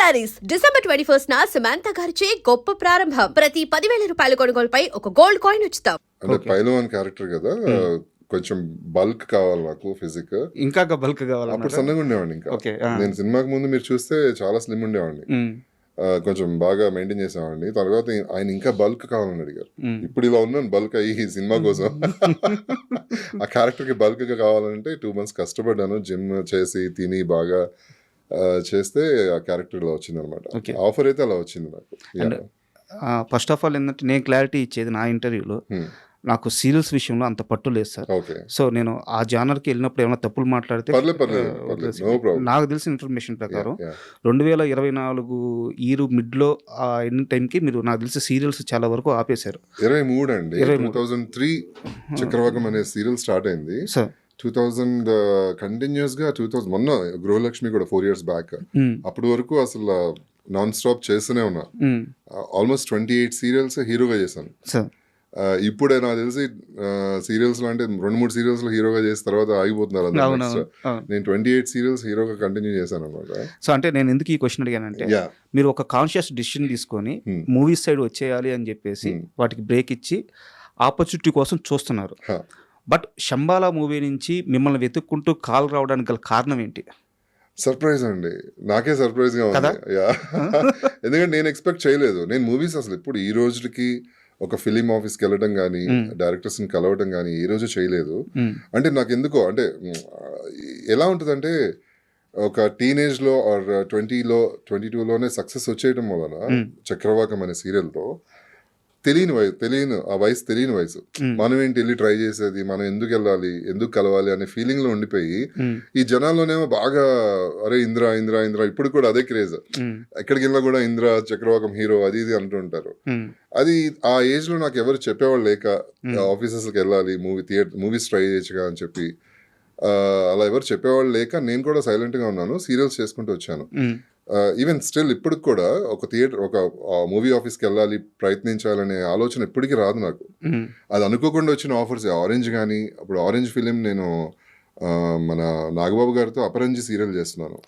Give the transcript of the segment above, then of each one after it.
Saris December 21 Samantha గారిచే గొప్ప ప్రారంభం. ప్రతి 10,000 రూపాయల కొనుగోలుపై ఒక గోల్డ్ కాయిన్ ఉచితం. అంటే పైలవాన్ క్యారెక్టర్ కదా, కొంచెం బల్క్ కావాలి నాకు, ఫిజిక్ ఇంకా బల్క్ కావాలి. అప్పుడు సన్నగా ఉండేవాడిని. ఇంకా నేను సినిమాకి ముందు మీరు చూస్తే చాలా స్లిమ్ ఉండేవాడిని, కొంచెం బాగా మెయింటైన్ చేసేవాడిని. తర్వాత ఆయన ఇంకా బల్క్ కావాలని అడిగారు. ఇప్పుడు ఇలా ఉన్నాను బల్క్ అయ్యి సినిమా కోసం. ఆ క్యారెక్టర్ కి బల్క్ గా కావాలంటే 2 months కష్టపడ్డాను, జిమ్ చేసి తిని బాగా చేస్తే ఆ క్యారెక్టర్ ఇలా వచ్చింది అనమాట. ఆఫర్ అయితే అలా వచ్చింది నాకు. ఫస్ట్ ఆఫ్ ఆల్ ఏంటంటే నేను క్లారిటీ ఇచ్చేది నా ఇంటర్వ్యూలో, నాకు సీరియల్స్ విషయంలో అంత పట్టు లేదు సార్. సో నేను ఆ జానర్కి వెళ్ళినప్పుడు ఏమైనా తప్పులు మాట్లాడితే నాకు తెలిసిన ఇన్ఫర్మేషన్ ప్రకారం 2024 ఇయర్ మిడ్లో ఎన్ని టైంకి మీరు నాకు తెలిసి సీరియల్స్ చాలా వరకు ఆపేశారు. 23 అండి, 2003 చక్రవాకం అనే సీరియల్ స్టార్ట్ అయింది సార్. 2000 కంటిన్యూస్ గా 2000 మొన్న గృహలక్ష్మి కూడా 4 years బ్యాక్. అప్పటి వరకు అసలు నాన్ స్టాప్ చేస్తూనే ఉన్నా. ఆల్మోస్ట్ 28 సీరియల్స్ హీరోగా చేశాను. ఇప్పుడే నాకు తెలిసి సీరియల్స్ లో అంటే 2-3 సీరియల్స్ లో హీరోగా చేసిన తర్వాత ఆగిపోతున్నారు. నేను 28 సీరియల్స్ హీరోగా కంటిన్యూ చేశాను అనమాట. సో అంటే నేను ఎందుకు ఈ క్వశ్చన్ అడిగానంటే, మీరు ఒక కాన్షియస్ డిసిషన్ తీసుకొని మూవీస్ సైడ్ వచ్చేయాలి అని చెప్పేసి వాటికి బ్రేక్ ఇచ్చి ఆపర్చునిటీ కోసం చూస్తున్నారు. బట్ శంబాలా మూవీ నుంచి మిమ్మల్ని వెతుక్కుంటూ కాల్ రావడానికి గల కారణం ఏంటి? సర్ప్రైజ్ అండి, నాకే సర్ప్రైజ్ గా ఉంది. ఎందుకంటే నేను ఎక్స్పెక్ట్ చేయలేదు. నేను మూవీస్ అసలు ఇప్పుడు ఈ రోజుకి ఒక ఫిలిం ఆఫీస్కి వెళ్ళడం కానీ, డైరెక్టర్స్ని కలవడం కానీ ఈ రోజు చేయలేదు. అంటే నాకు ఎందుకో అంటే ఎలా ఉంటుందంటే, ఒక టీనేజ్లో ఆర్ 22లోనే సక్సెస్ వచ్చేయడం వలన చక్రవాకం అనే సీరియల్తో తెలియని వయసు తెలియని వయసు, మనం ఏంటి వెళ్ళి ట్రై చేసేది, మనం ఎందుకు వెళ్ళాలి, ఎందుకు కలవాలి అనే ఫీలింగ్ లో ఉండిపోయి, ఈ జనాల్లోనేమో బాగా అరే ఇంద్ర ఇంద్ర ఇంద్ర, ఇప్పుడు కూడా అదే క్రేజ్. ఎక్కడికి వెళ్ళినా కూడా ఇంద్ర చక్రవాకం హీరో అది ఇది అంటూ ఉంటారు. అది ఆ ఏజ్ లో నాకు ఎవరు చెప్పేవాళ్ళు లేక, ఆఫీసెస్కి వెళ్ళాలి, మూవీస్ ట్రై చేయొచ్చుగా అని చెప్పి అలా ఎవరు చెప్పేవాళ్ళు లేక నేను కూడా సైలెంట్ గా ఉన్నాను, సీరియల్స్ చేసుకుంటూ వచ్చాను. ఈవెన్ స్టిల్ ఇప్పటికి కూడా ఒక మూవీ ఆఫీస్కి వెళ్ళాలి, ప్రయత్నించాలనే ఆలోచన ఇప్పటికీ రాదు నాకు. అది అనుకోకుండా వచ్చిన ఆఫర్స్. ఆరెంజ్ కానీ, అప్పుడు ఆరెంజ్ ఫిలిం నేను మన నాగబాబు గారితో అపరంజి సీరియల్ చేస్తున్నాను.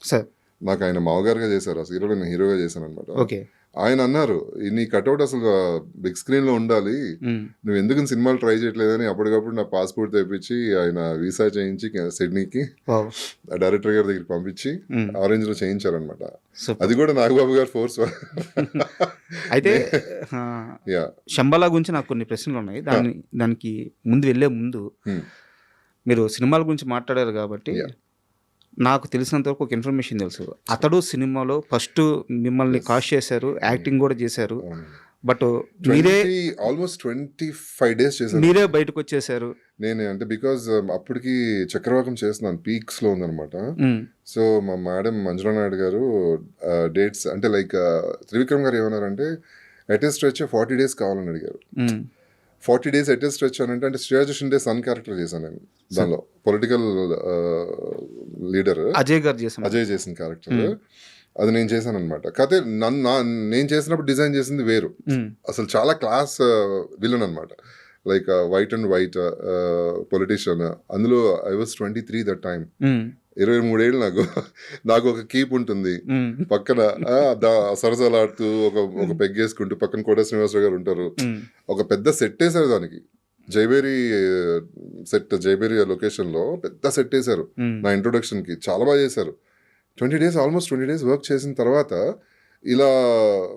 నాకు ఆయన మావగారుగా చేశారు, ఆ సీరియల్ నేను హీరోగా చేశాను అనమాట. ఆయన అన్నారు, నీ కట్అవుట్ అసలు బిగ్ స్క్రీన్ లో ఉండాలి, నువ్వు ఎందుకు సినిమాలు ట్రై చేయట్లేదని అప్పటికప్పుడు నా పాస్పోర్ట్ తెప్పించి ఆయన వీసా చేయించి సిడ్నీకి డైరెక్టర్ గారి దగ్గరికి పంపించి ఆరెంజ్ లో చేయించారనమాట. అది కూడా నాగబాబు గారు ఫోర్స్. అయితే శంబాలా గురించి నాకు కొన్ని ప్రశ్నలు ఉన్నాయి. దానికి వెళ్లే ముందు మీరు సినిమాల గురించి మాట్లాడారు కాబట్టి నాకు తెలిసినంత వరకు ఒక ఇన్ఫర్మేషన్ తెలుసు. అతడు సినిమాలో ఫస్ట్ మిమ్మల్ని కాస్ట్ చేశారు, యాక్టింగ్ కూడా చేశారు. బట్ మీరే ఆల్మోస్ట్ 25 days చేశారు, మీరే బయటకు వచ్చేసారు. నేనే అంటే బికాజ్ అప్పటికి చక్రవాకం చేస్తున్నాను, పీక్స్ లో ఉందనమాట. సో మా మేడం మంజులా నాయుడు గారు డేట్స్ అంటే లైక్ త్రివిక్రమ్ గారు ఏమన్నారంటే అటెస్ట్ వచ్చే 40 days కావాలని అడిగారు. 40 days అటెస్ట్ వచ్చానంటే, అంటే శ్రేయాజ షిండే సన్ క్యారెక్టర్ చేశాను నేను దానిలో, పొలిటికల్ లీడర్ అజయ్ చేసిన క్యారెక్టర్. అది నేను చేశాను అనమాట. కాకపోతే నేను చేసినప్పుడు డిజైన్ చేసింది వేరు, అసలు చాలా క్లాస్ విలన్ అనమాట. Like white and white politician. అందులో ఐ వాజ్ 23 దట్ టైమ్. 23 ఏళ్ళు నాకు ఒక కీప్ ఉంటుంది పక్కన, సరసలాడుతూ ఒక పెగ్గేసుకుంటూ పక్కన కోట శ్రీనివాసరావు గారు ఉంటారు. ఒక పెద్ద సెట్ వేశారు దానికి, జైబేరి లొకేషన్ లో పెద్ద సెట్ వేశారు నా ఇంట్రొడక్షన్ కి, చాలా బాగా చేశారు. 20 days ఆల్మోస్ట్ 20 days వర్క్ చేసిన తర్వాత ఇలా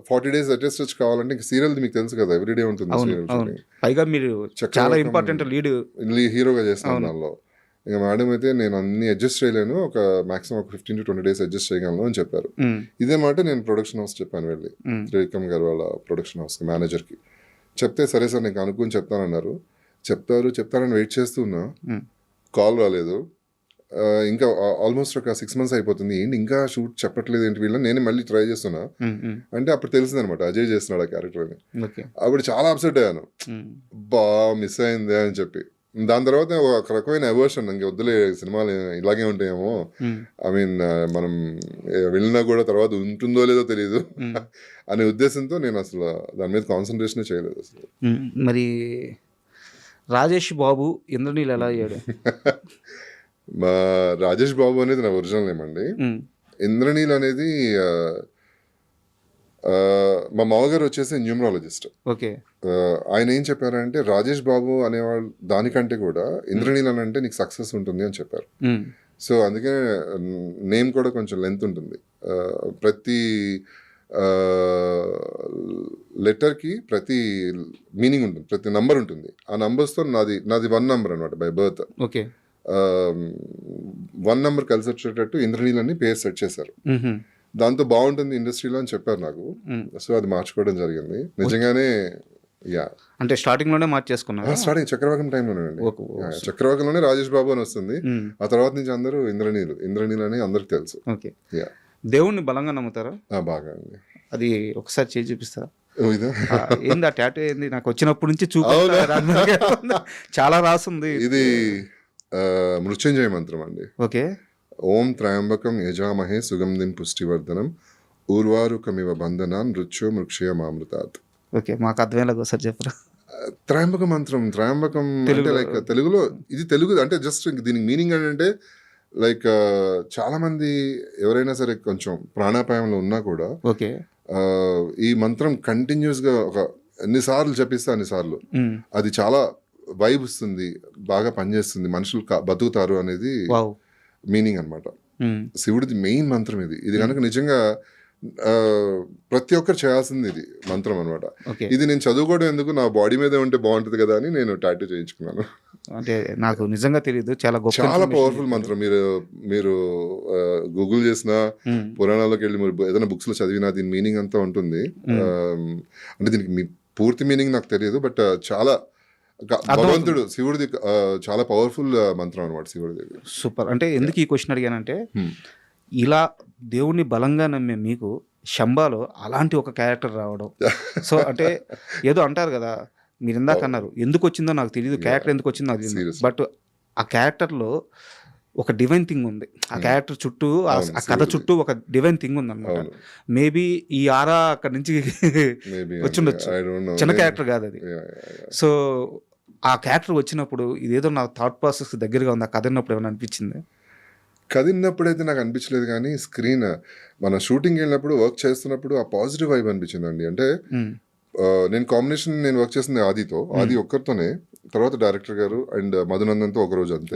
40 days అటెస్ట్ కావాలంటే ఇంకా సీరియల్ మీకు తెలుసు కదా, ఎవ్రీడే ఉంటుంది. పైగా మీరు చాలా ఇంపార్టెంట్ లీడ్ హీరోగా చేస్తాను దానిలో. ఇక మేడం అయితే నేను అన్ని అడ్జస్ట్ చేయలేను, ఒక మాక్సిమం ఒక 15 to 20 days అడ్జస్ట్ చేయగలను అని చెప్పారు. ఇదే మాట నేను ప్రొడక్షన్ హౌస్ చెప్పాను, వెళ్ళి త్రివిక్రమ్ గారు వాళ్ళ ప్రొడక్షన్ హౌస్ మేనేజర్కి చెప్తే, సరే సార్ నేను అనుకుని చెప్తానన్నారు. చెప్తారని వెయిట్ చేస్తూ ఉన్నా, కాల్ రాలేదు. ఇంకా ఆల్మోస్ట్ ఒక 6 months అయిపోతుంది, ఏంటి ఇంకా షూట్ చెప్పట్లేదు ఏంటి వీళ్ళని, నేను మళ్ళీ ట్రై చేస్తున్నా అంటే అప్పుడు తెలిసింది అనమాట అజయ్ చేస్తున్నాడు ఆ క్యారెక్టర్ అని. అప్పుడు చాలా అప్సెట్ అయ్యాను, బా మిస్ అయిందే అని చెప్పి. దాని తర్వాత ఒక రకమైన అవర్షన్, ఇంక వద్దులే సినిమాలు ఇలాగే ఉంటాయేమో, ఐ మీన్ మనం వెళ్ళినా కూడా తర్వాత ఉంటుందో లేదో తెలియదు అనే ఉద్దేశంతో నేను అసలు దాని మీద కాన్సన్ట్రేషన్ చేయలేదు అసలు. మరి రాజేష్ బాబు ఇంద్రనీల్ ఎలా అయ్యాడు? మా రాజేష్ బాబు అనేది నా ఒరిజినల్ నేమ్ అండి. ఇంద్రనీల్ అనేది మా మామగారు వచ్చేసి న్యూమరాలజిస్ట్. ఓకే. ఆయన ఏం చెప్పారంటే రాజేష్ బాబు అనేవాళ్ళు దానికంటే కూడా ఇంద్రనీల్ అని అంటే నీకు సక్సెస్ ఉంటుంది అని చెప్పారు. సో అందుకే నేమ్ కూడా కొంచెం లెంత్ ఉంటుంది. ప్రతి లెటర్కి ప్రతి మీనింగ్ ఉంటుంది, ప్రతి నంబర్ ఉంటుంది. ఆ నంబర్స్తో నాది 1 నంబర్ అనమాట బై బర్త్. ఓకే. 1 నంబర్ కలిసి వచ్చేటట్టు ఇంద్రనీల్ అని పేరు సెట్ చేశారు. దాంతో బాగుంటుంది ఇండస్ట్రీలో అని చెప్పారు నాకు. సో అది మార్చుకోవడం జరిగింది నిజంగానే. యా, అంటే స్టార్టింగ్ లోనే మార్చేసుకున్నారు. స్టార్టింగ్ చక్రవాకం టైంలోనే అండి. చక్రవాకంలోనే రాజేష్ బాబు అని వస్తుంది. ఆ తర్వాత నుంచి అందరూ ఇంద్రనీల్ అని అందరికి తెలుసు. ఓకే. యా. దేవుణ్ణి బలంగా నమ్ముతారా? బాగా అండి. అది ఒకసారి చేసి చూపిస్తారా? ఇదా ఏంది ఆ టాటూ ఏంది? నాకు వచ్చినప్పటి నుంచి చాలా రాసుంది. ఇది మృత్యుంజయ మంత్రం అండి. ఓకే. ఓం త్రయంబకం యజామహే సుగంధిం పుష్టివర్ధనం ఊర్వారుకమివ బంధనాన్ మృత్యు మృక్షయ మామృతాత్. ఓకే, మాకు అర్థమయ్యేలాగా ఒకసారి చెప్పరా? త్రయంబక మంత్రం, త్రయంబకం అంటే లైక్ తెలుగులో ఇది తెలుగు అంటే జస్ట్ దీనికి మీనింగ్ ఏంటంటే లైక్ చాలా మంది ఎవరైనా సరే కొంచెం ప్రాణాపాయంలో ఉన్నా కూడా ఓకే ఈ మంత్రం కంటిన్యూస్ గా ఒక ఎన్నిసార్లు చెప్పిస్తే అన్నిసార్లు అది చాలా వైబ్ ఇస్తుంది, బాగా పనిచేస్తుంది, మనుషులు బతుకుతారు అనేది మీనింగ్ అనమాట. శివుడిది మెయిన్ మంత్రం ఇది కనుక నిజంగా ప్రతి ఒక్కరు చేయాల్సింది ఇది మంత్రం అనమాట. ఇది నేను చదువుకోవడం ఎందుకు, నా బాడీ మీద ఉంటే బాగుంటుంది కదా అని నేను టాటూ చేయించుకున్నాను. అంటే నాకు నిజంగా తెలియదు, చాలా పవర్ఫుల్ మంత్రం. మీరు గూగుల్ చేసిన పురాణాల్లోకి వెళ్ళి మీరు ఏదైనా బుక్స్ లో చదివినా దీని మీనింగ్ అంతా ఉంటుంది. అంటే దీనికి పూర్తి మీనింగ్ నాకు తెలియదు, బట్ చాలా భగవంతుడు శివుడిది చాలా పవర్ఫుల్ మంత్రం అనమాట శివుడిది. సూపర్. అంటే ఎందుకు ఈ క్వశ్చన్ అడిగానంటే ఇలా దేవుణ్ణి బలంగా నమ్మే మీకు శంబాలో అలాంటి ఒక క్యారెక్టర్ రావడం, సో అంటే ఏదో అంటారు కదా, మీరు ఇందాక అన్నారు ఎందుకు వచ్చిందో నాకు తెలియదు, క్యారెక్టర్ ఎందుకు వచ్చిందో నాకు తెలియదు, బట్ ఆ క్యారెక్టర్లో ఒక డివైన్ థింగ్ ఉంది. ఆ క్యారెక్టర్ చుట్టూ ఆ కథ చుట్టూ ఒక డివైన్ థింగ్ ఉంది అనమాట. మేబీ ఈ ఆరా అక్కడి నుంచి వచ్చిండొచ్చు, చిన్న క్యారెక్టర్ కాదు అది. సో ఆ క్యారెక్టర్ వచ్చినప్పుడు ఇదేదో నా థాట్ ప్రాసెస్ దగ్గరగా ఉంది. ఆ కథ విన్నప్పుడు ఏమైనా అనిపించింది? కథ విన్నప్పుడైతే నాకు అనిపించలేదు, కానీ స్క్రీన్ మన షూటింగ్ వెళ్ళినప్పుడు వర్క్ చేస్తున్నప్పుడు ఆ పాజిటివ్ వైబ్ అనిపించిందండి. అంటే నేను వర్క్ చేసింది ఆది ఒక్కరితోనే, తర్వాత డైరెక్టర్ గారు అండ్ మధునందన్తో ఒక రోజు అంతే.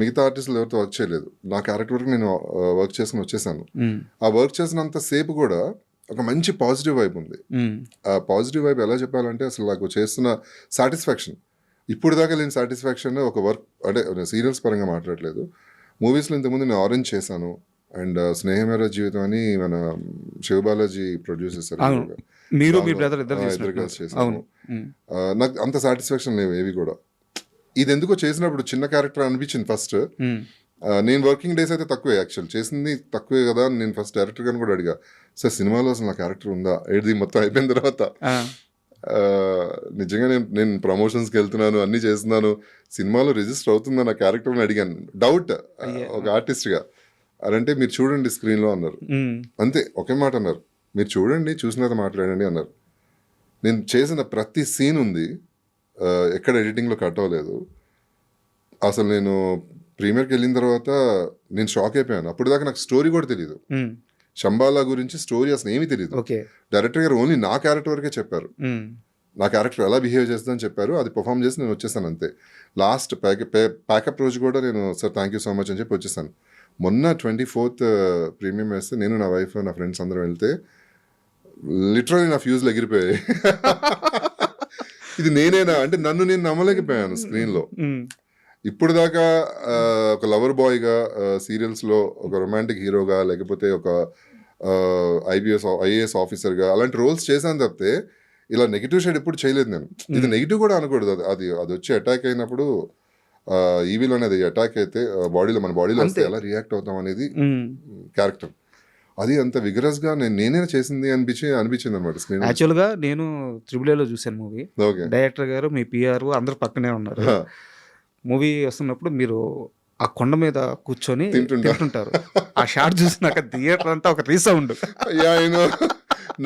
మిగతా ఆర్టిస్టులు ఎవరితో వర్క్ చేయలేదు. నా క్యారెక్టర్ వరకు నేను వర్క్ చేసుకుని వచ్చేసాను. ఆ వర్క్ చేసినంత సేపు కూడా ఒక మంచి పాజిటివ్ వైబ్ ఉంది. ఆ పాజిటివ్ వైబ్ ఎలా చెప్పాలంటే అసలు నాకు చేస్తున్న సాటిస్ఫాక్షన్, ఇప్పుడు దాకా లేని సాటిస్ఫాక్షన్ ఒక వర్క్, అంటే సీరియల్స్ పరంగా మాట్లాడలేదు, మూవీస్లో ఇంతకుముందు నేను ఆరెంజ్ చేశాను అండ్ స్నేహమేర జీవితం అని మన శివబాలాజీ ప్రొడ్యూస్ చేశారు. ఇద్దరు కలిసి చేశాను. నాకు అంత సాటిస్ఫాక్షన్ లేవు ఏవి కూడా. ఇది ఎందుకో చేసినప్పుడు చిన్న క్యారెక్టర్ అనిపించింది ఫస్ట్. నేను వర్కింగ్ డేస్ అయితే తక్కువే, యాక్చువల్ చేసింది తక్కువే కదా. నేను ఫస్ట్ డైరెక్టర్ గారిని కూడా అడిగా, సార్ సినిమాలో అసలు నా క్యారెక్టర్ ఉందా? ఇది మొత్తం అయిపోయిన తర్వాత నిజంగా నేను ప్రమోషన్స్కి వెళ్తున్నాను, అన్ని చేస్తున్నాను, సినిమాలో రిజిస్టర్ అవుతుందా నా క్యారెక్టర్ అని అడిగాను. డౌట్ ఒక ఆర్టిస్ట్గా. అదంటే మీరు చూడండి స్క్రీన్లో అన్నారు. అంతే, ఒకే మాట అన్నారు, మీరు చూడండి, చూసినాక మాట్లాడండి అన్నారు. నేను చేసిన ప్రతి సీన్ ఉంది, ఎక్కడ ఎడిటింగ్లో కట్ అవ్వలేదు. అసలు నేను ప్రీమియర్కి వెళ్ళిన తర్వాత నేను షాక్ అయిపోయాను. అప్పుడు దాకా నాకు స్టోరీ కూడా తెలియదు, శంబాలా గురించి స్టోరీ అసలు ఏమీ తెలియదు. డైరెక్టర్ గారు ఓన్లీ నా క్యారెక్టర్ వరకే చెప్పారు, నా క్యారెక్టర్ ఎలా బిహేవ్ చేస్తుందని చెప్పారు. అది పర్ఫామ్ చేసి నేను వచ్చేసాను అంతే. లాస్ట్ ప్యాకప్ రోజు కూడా నేను sir thank you so much అని చెప్పి వచ్చేసాను. మొన్న 24th ప్రీమియం వేస్తే నేను, నా వైఫ్, నా ఫ్రెండ్స్ అందరం వెళ్తే లిటరల్లీ నా ఫ్యూజ్లు ఎగిరిపోయాయి. ఇది నేనేనా అంటే నన్ను నేను నమ్మలేకపోయాను స్క్రీన్లో. ఇప్పుడు దాకా ఒక లవర్ బాయ్గా సీరియల్స్లో, ఒక రొమాంటిక్ హీరోగా, లేకపోతే ఒక ఐఏఎస్ ఆఫీసర్గా అలాంటి రోల్స్ చేశాను తప్పితే ఇలా నెగిటివ్ షేడ్ ఎప్పుడు చేయలేదు నేను. ఇది నెగిటివ్ కూడా అనకూడదు, అది వచ్చి అటాక్ అయినప్పుడు ఈవీలో అనేది అటాక్ అయితే మన బాడీలో వస్తే ఎలా రియాక్ట్ అవుతాం అనేది క్యారెక్టర్. అది అంత విగరస్ గా నేనే చేసింది అనిపించింది అనమాట స్క్రీన్. యాక్చువల్గా నేను త్రిబుల్ ఏలో చూసాను మూవీ. డైరెక్టర్ గారు, మీ పిఆర్ అందరూ పక్కనే ఉన్నారు. మూవీ వస్తున్నప్పుడు మీరు ఆ కొండ మీద కూర్చొని తింటుంటారు. ఆ షాట్ చూసి నాకు థియేటర్ అంతా ఒక రీసౌండ్.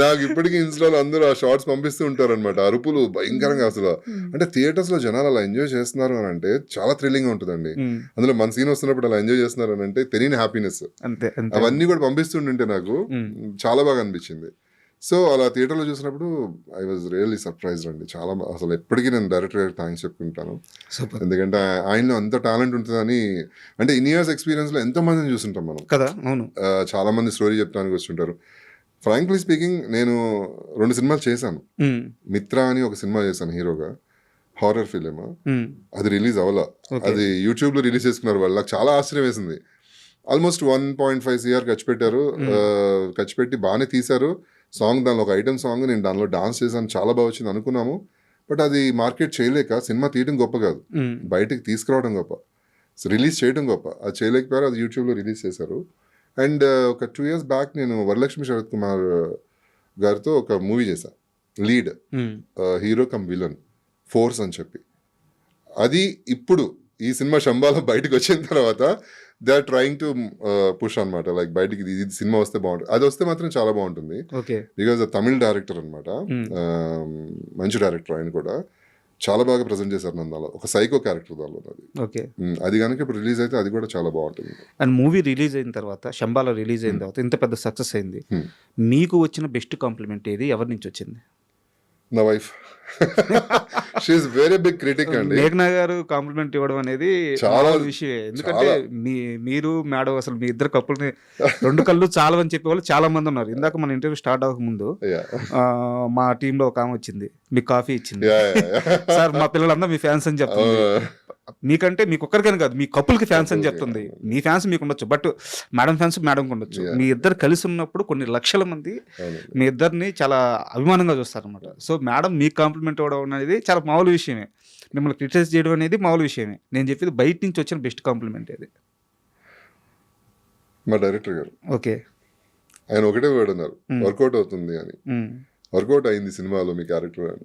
నాకు ఇప్పటికీ ఇన్స్టాలో అందరూ ఆ షార్ట్స్ పంపిస్తూ ఉంటారు అనమాట. అరుపులు భయంకరంగా అసలు. అంటే థియేటర్స్ లో జనాలు అలా ఎంజాయ్ చేస్తున్నారు అని అంటే చాలా థ్రిల్లింగ్ గా ఉంటుందండి. అందులో మన సీన్ వస్తున్నప్పుడు అలా ఎంజాయ్ చేస్తున్నారు అని అంటే తెలియని హ్యాపీనెస్. అవన్నీ కూడా పంపిస్తుంటే నాకు చాలా బాగా అనిపించింది. సో అలా థియేటర్లో చూసినప్పుడు ఐ వాజ్ రియల్లీ సర్ప్రైజ్డ్ అండి. చాలా అసలు ఎప్పటికీ నేను డైరెక్టర్ గారికి థ్యాంక్స్ చెప్పుకుంటాను. ఎందుకంటే ఆయనలో అంత టాలెంట్ ఉంటుందని, అంటే ఇన్ ఇయర్స్ ఎక్స్పీరియన్స్లో ఎంతో మందిని చూస్తుంటాం మనం కదా. అవును. చాలా మంది స్టోరీ చెప్తానికి వస్తుంటారు. ఫ్రాంక్లీ స్పీకింగ్ నేను 2 సినిమాలు చేశాను. మిత్ర అని ఒక సినిమా చేశాను హీరోగా, హారర్ ఫిలిం. అది రిలీజ్ అవ్వాల, అది యూట్యూబ్లో రిలీజ్ చేసుకున్నారు వాళ్ళు. నాకు చాలా ఆశ్చర్యం వేసింది. ఆల్మోస్ట్ 1.5 CR ఖర్చు పెట్టారు. ఖర్చు పెట్టి బాగానే తీశారు సాంగ్. దానిలో ఒక ఐటమ్ సాంగ్, నేను దానిలో డాన్స్ చేశాను, చాలా బాగా వచ్చింది అనుకున్నాము. బట్ అది మార్కెట్ చేయలేక, సినిమా తీయడం గొప్ప కాదు, బయటికి తీసుకురావడం గొప్ప, రిలీజ్ చేయడం గొప్ప. అది చేయలేకపోయారు, అది యూట్యూబ్లో రిలీజ్ చేశారు. అండ్ ఒక 2 years బ్యాక్ నేను వరలక్ష్మి శరత్ కుమార్ గారితో ఒక మూవీ చేశాను, lead hero come villain, force అని చెప్పి. అది ఇప్పుడు ఈ సినిమా శంబాలో బయటకు వచ్చిన తర్వాత they are trying to push అనమాట, లైక్ బయటికి ఇది సినిమా వస్తే బాగుంటుంది. అది వస్తే మాత్రం చాలా బాగుంటుంది, బికాజ్ తమిళ్ డైరెక్టర్ అనమాట, మంచి డైరెక్టర్. ఆయన కూడా చాలా బాగా ప్రజెంట్ చేశారు నందాలో, ఒక సైకో క్యారెక్టర్ దానిలో. అది అది కనుక ఇప్పుడు రిలీజ్ అయితే అది కూడా చాలా బాగుంటుంది. అండ్ మూవీ రిలీజ్ అయిన తర్వాత, శంబాలో రిలీజ్ అయిన తర్వాత ఇంత పెద్ద సక్సెస్ అయింది, మీకు వచ్చిన బెస్ట్ కాంప్లిమెంట్ ఏది, ఎవరి నుంచి వచ్చింది? నా wife, she is very big critic అండి. మేఘనా గారు కాంప్లిమెంట్ ఇవ్వడం అనేది చాలా విషయం. ఎందుకంటే మీరు మేడం అసలు మీ ఇద్దరు కప్పుల్ని 2 కళ్ళు చాలా అని చెప్పే వాళ్ళు చాలా మంది ఉన్నారు. ఇందాక మన ఇంటర్వ్యూ స్టార్ట్ అవ్వక ముందు మా టీంలో ఒక ఆమె వచ్చింది, మీకు కాఫీ ఇచ్చింది, సార్ మా పిల్లలందరూ మీ ఫ్యాన్స్ అని చెప్తుంది. మీకంటే మీకు ఒక్కరికని కాదు, మీ కప్పులకి ఫ్యాన్స్ అని చెప్తుంది. మీ ఫ్యాన్స్ మీకు ఉండొచ్చు, బట్ మేడం ఫ్యాన్స్ మేడంకి ఉండొచ్చు. మీ ఇద్దరు కలిసి ఉన్నప్పుడు కొన్ని లక్షల మంది మీ ఇద్దరిని చాలా అభిమానంగా చూస్తారు అనమాట. సో మేడం మీకు కాంప్లిమెంట్ ఇవ్వడం అనేది చాలా మామూలు విషయమే, మిమ్మల్ని క్రిటిసైజ్ చేయడం అనేది మామూలు విషయమే. నేను చెప్పేది బయట నుంచి వచ్చిన బెస్ట్ కాంప్లిమెంట్ అది. మా డైరెక్టర్ గారు ఓకే, ఆయన ఒకటే వర్డ్ అన్నారు, వర్కౌట్ అవుతుంది అని. వర్కౌట్ అయింది సినిమాలో మీ క్యారెక్టర్ అని,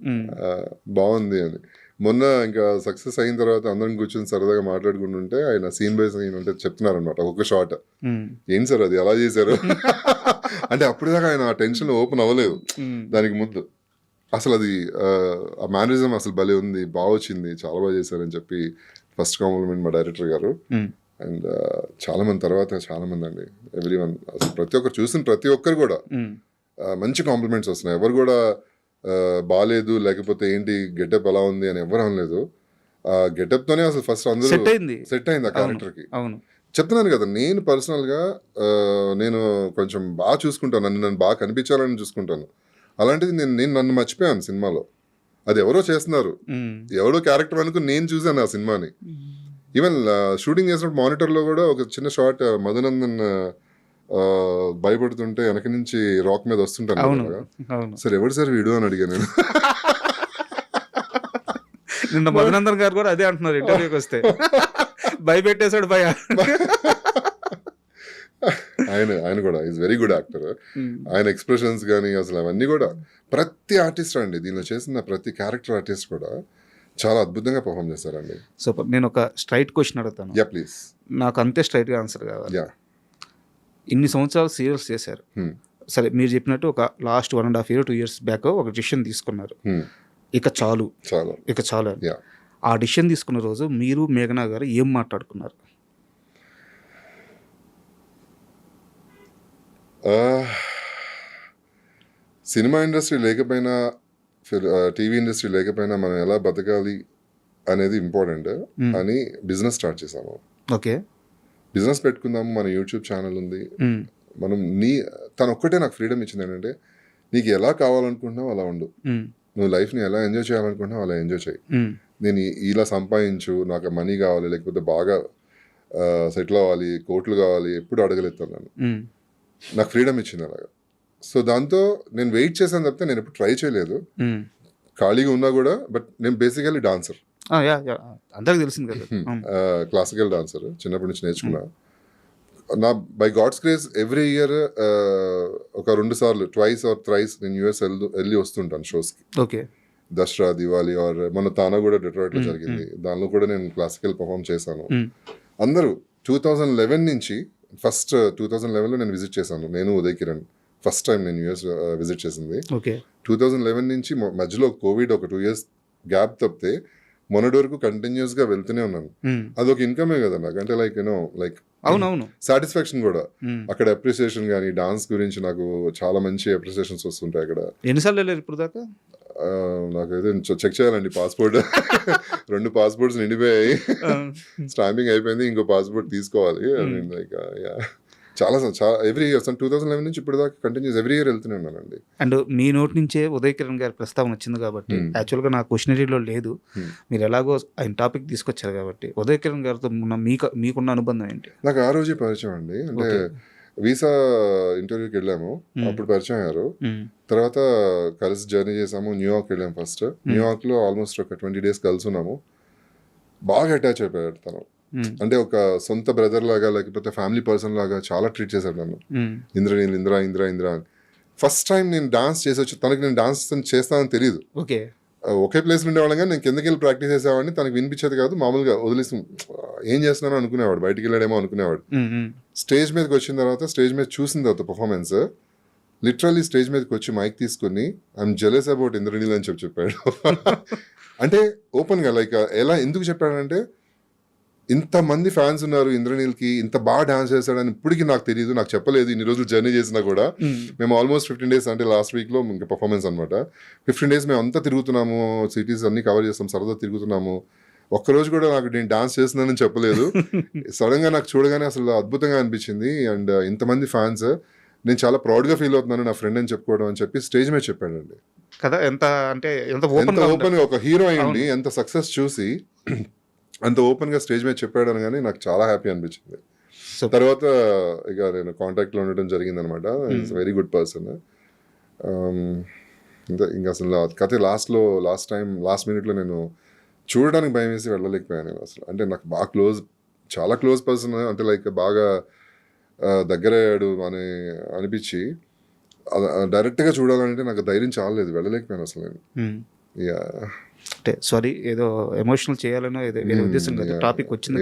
బాగుంది అని. మొన్న ఇంకా సక్సెస్ అయిన తర్వాత అందరం కూర్చొని సరదాగా మాట్లాడుకుంటుంటే ఆయన సీన్ బై సీన్ అంటే చెప్తున్నారనమాట, ఒక్కొక్క షాట్ ఏంటి సార్ అది ఎలా చేశారు అంటే అప్పటిదాకా ఆయన ఆ టెన్షన్ ఓపెన్ అవ్వలేదు. దానికి ముందు అసలు అది ఆ మేనరిజం అసలు భలే ఉంది, బాగా వచ్చింది, చాలా బాగా చేశారని చెప్పి ఫస్ట్ కాంప్లిమెంట్ మా డైరెక్టర్ గారు. అండ్ చాలా మంది తర్వాత చాలా మంది అండి, ఎవ్రీ వన్, అసలు ప్రతి ఒక్కరు చూసిన ప్రతి ఒక్కరు కూడా మంచి కాంప్లిమెంట్స్ వస్తున్నాయి. ఎవరు కూడా బాగాలేదు లేకపోతే ఏంటి గెటప్ ఎలా ఉంది అని ఎవరు అనలేదు. ఆ గెటప్ తోనే అసలు ఫస్ట్ అందరూ సెట్ అయింది ఆ క్యారెక్టర్ కి. చెప్తున్నాను కదా, నేను పర్సనల్ గా నేను కొంచెం బాగా చూసుకుంటాను, నన్ను బాగా కనిపించాలని చూసుకుంటాను. అలాంటిది నేను నన్ను మర్చిపోయాను సినిమాలో. అది ఎవరో చేస్తున్నారు, ఎవరో క్యారెక్టర్ అనుకుని నేను చూసాను ఆ సినిమాని. ఈవెన్ షూటింగ్ చేసినప్పుడు మానిటర్ లో కూడా ఒక చిన్న షాట్, మధునందన్ భయపడుతుంటే వెనక నుంచి రాక్ మీద వస్తుంటాను, సార్ ఎవరు సార్ వీడియో అని అడిగాను నేను. నిన్న మధునందన్ గారు కూడా అదే అంటున్నారు ఇంటర్వ్యూకి వస్తే, భయపెట్టేశాడు భయ. ఆయన కూడా ఈజ్ వెరీ గుడ్ యాక్టర్. ఆయన ఎక్స్ప్రెషన్స్ కానీ అసలు అవన్నీ కూడా ప్రతి ఆర్టిస్ట్ అండి, దీనిలో చేసిన ప్రతి క్యారెక్టర్ ఆర్టిస్ట్ కూడా చాలా అద్భుతంగా పర్ఫామ్ చేస్తారండి. సూపర్. నేను ఒక స్ట్రైట్ క్వశ్చన్ అడుగుతాను. Yeah please. నాకు అంతే స్ట్రైట్ గా ఆన్సర్ కావాలి. యా. ఇన్ని సంవత్సరాలు సీరియల్స్ చేశారు, సరే మీరు చెప్పినట్టు ఒక లాస్ట్ 1.5 years 2 years బ్యాక్ ఒక డిసిషన్ తీసుకున్నారు, ఇక చాలు అని. ఆ డిసిషన్ తీసుకున్న రోజు మీరు మేఘనా గారు ఏం మాట్లాడుకున్నారు? సినిమా ఇండస్ట్రీ లేకపోయినా, టీవీ ఇండస్ట్రీ లేకపోయినా మనం ఎలా బతకాలి అనేది ఇంపార్టెంట్ అని బిజినెస్ స్టార్ట్ చేసాము. ఓకే, బిజినెస్ పెట్టుకుందాము, మన యూట్యూబ్ ఛానల్ ఉంది. మనం తను ఒక్కటే నాకు ఫ్రీడమ్ ఇచ్చింది ఏంటంటే, నీకు ఎలా కావాలనుకుంటున్నావు అలా ఉండు, నువ్వు లైఫ్ని ఎలా ఎంజాయ్ చేయాలనుకుంటున్నావు అలా ఎంజాయ్ చేయి. నేను ఇలా సంపాదించు, నాకు మనీ కావాలి లేకపోతే బాగా సెటిల్ అవ్వాలి, కోట్లు కావాలి ఎప్పుడు అడగలేస్తాను నన్ను. నాకు ఫ్రీడమ్ ఇచ్చింది అలాగా. సో దాంతో నేను వెయిట్ చేశాను తప్పితే నేను ఎప్పుడు ట్రై చేయలేదు, ఖాళీగా ఉన్నా కూడా. బట్ నేను బేసికలీ డాన్సర్, అందరికి తెలిసింది కదా, క్లాసికల్ డాన్సర్, చిన్నప్పటి నుంచి నేర్చుకున్నా. నా by God's grace every year ఒక 2 సార్లు, ట్వైస్ ఆర్ థ్రైస్ నేను యూఎస్ వెళ్ళి వస్తుంటాను షోస్కి. ఓకే, దసరా, దివాళీ ఆర్ మన తానా కూడా డెట్రాయిట్లో జరిగింది, దానిలో కూడా నేను క్లాసికల్ పర్ఫామ్ చేశాను. అందరూ 2011 నుంచి, ఫస్ట్ 2011లో నేను విజిట్ చేశాను, నేను ఉదయ్ కిరణ్. ఫస్ట్ టైం నేను యూఎస్ విజిట్ చేసింది 2011 నుంచి. మధ్యలో కోవిడ్ ఒక 2 years గ్యాప్ తప్పితే మొన్నటి వరకు కంటిన్యూస్ గా వెళ్తూనే ఉన్నాను. అదొక ఇన్కమే కదా నాకు, అంటే లైక్ అవునవును. సాటిస్ఫాక్షన్ కూడా అక్కడ అప్రిసియేషన్ కానీ డాన్స్ గురించి నాకు చాలా మంచి అప్రిసియేషన్స్ వస్తుంటాయి అక్కడ. ఎన్నిసార్లు వెళ్ళారు ఇప్పుడు దాకా? నాకైతే చెక్ చేయాలండి పాస్పోర్ట్. 2 పాస్పోర్ట్స్ నిండిపోయాయి, స్టాంపింగ్ అయిపోయింది, ఇంకో పాస్పోర్ట్ తీసుకోవాలి. లైక్ చాలా ఎవ్రీ ఇయర్ 2011 నుంచి ఇప్పుడు దాకా కంటిన్యూస్ ఎవ్రీ ఇయర్ వెళ్తూనే ఉన్నానండి. అండ్ మీ నోటి నుంచే ఉదయ్ కిరణ్ గారి ప్రస్తావన వచ్చింది కాబట్టి యాక్చువల్గా నా క్వశ్చనరీలో లేదు, మీరు ఎలాగో ఆయన టాపిక్ తీసుకొచ్చారు కాబట్టి ఉదయ్ కిరణ్ గారితో మీకున్న అనుబంధం ఏంటి? నాకు ఆ రోజే పరిచయం అండి. అంటే వీసా ఇంటర్వ్యూకి వెళ్ళాము, అప్పుడు పరిచయం అయ్యారు. తర్వాత కలిసి జర్నీ చేసాము, న్యూయార్క్ వెళ్ళాము. ఫస్ట్ న్యూయార్క్ లో ఆల్మోస్ట్ ఒక 20 days కలిసి ఉన్నాము. బాగా అటాచ్ అయిపోయాడు తను. అంటే ఒక సొంత బ్రదర్ లాగా, లేకపోతే ఫ్యామిలీ పర్సన్ లాగా చాలా ట్రీట్ చేశాడు నన్ను. ఇంద్రనీల్, ఇంద్ర ఇంద్ర ఇంద్ర అని. ఫస్ట్ టైం నేను డాన్స్ చేసి వచ్చి, తనకి నేను డాన్స్ చేస్తానని తెలియదు. ఒకే ప్లేస్ ఉండేవాళ్ళం కానీ నేను కిందకి వెళ్ళి ప్రాక్టీస్ చేసేవాడిని. తనకి వినిపించేది కాదు, మామూలుగా వదిలేసి ఏం చేస్తున్నానో అనుకునేవాడు, బయటికి వెళ్ళాడేమో అనుకునేవాడు. స్టేజ్ మీదకి వచ్చిన తర్వాత, స్టేజ్ మీద చూసిన తర్వాత పర్ఫార్మెన్స్, లిటరల్లీ స్టేజ్ మీదకి వచ్చి మైక్ తీసుకుని ఐఎమ్ జెలస్ అబౌట్ ఇంద్రనీల్ అని చెప్పాడు. అంటే ఓపెన్గా, లైక్ ఎలా ఎందుకు చెప్పాడంటే, ఇంతమంది ఫ్యాన్స్ ఉన్నారు ఇంద్రనీల్కి, ఇంత బాగా డాన్స్ చేస్తాడని ఇప్పటికీ నాకు తెలియదు, నాకు చెప్పలేదు. ఇన్ని రోజులు జర్నీ చేసినా కూడా మేము ఆల్మోస్ట్ 15 days, అంటే లాస్ట్ వీక్లో ఇంకా పర్ఫార్మెన్స్ అనమాట. 15 days మేము అంతా తిరుగుతున్నాము, సిటీస్ అన్ని కవర్ చేస్తాం, సరదా తిరుగుతున్నాము. ఒక్కరోజు కూడా నాకు నేను డాన్స్ చేస్తున్నానని చెప్పలేదు. సడన్ గా నాకు చూడగానే అసలు అద్భుతంగా అనిపించింది. అండ్ ఇంతమంది ఫ్యాన్స్, నేను చాలా ప్రౌడ్గా ఫీల్ అవుతున్నాను నా ఫ్రెండ్ అని చెప్పుకోవడం అని చెప్పి స్టేజ్ మీద చెప్పాడండి కదా. ఎంత ఓపెన్గా ఒక హీరో అయ్యండి, ఎంత సక్సెస్ చూసి అంత ఓపెన్ గా స్టేజ్ మీద చెప్పాడు అనగానే నాకు చాలా హ్యాపీ అనిపించింది. తర్వాత ఇక నేను కాంటాక్ట్ లో ఉండడం జరిగింది అనమాట. It's very good person. ఇంకా అసలు కథ లాస్ట్ మినిట్ లో నేను చూడడానికి భయం వేసి వెళ్ళలేకపోయాను నేను అసలు. అంటే నాకు బాగా చాలా క్లోజ్ పర్సన్, అంటే లైక్ బాగా దగ్గరయ్యాడు అని అనిపించి డైరెక్ట్గా చూడాలంటే నాకు ధైర్యం చాలలేదు, వెళ్ళలేకపోయాను అసలు నేను. అంటే సారీ, ఏదో ఎమోషనల్ చేయాలనో ఏదో ఉద్దేశం టాపిక్ వచ్చింది.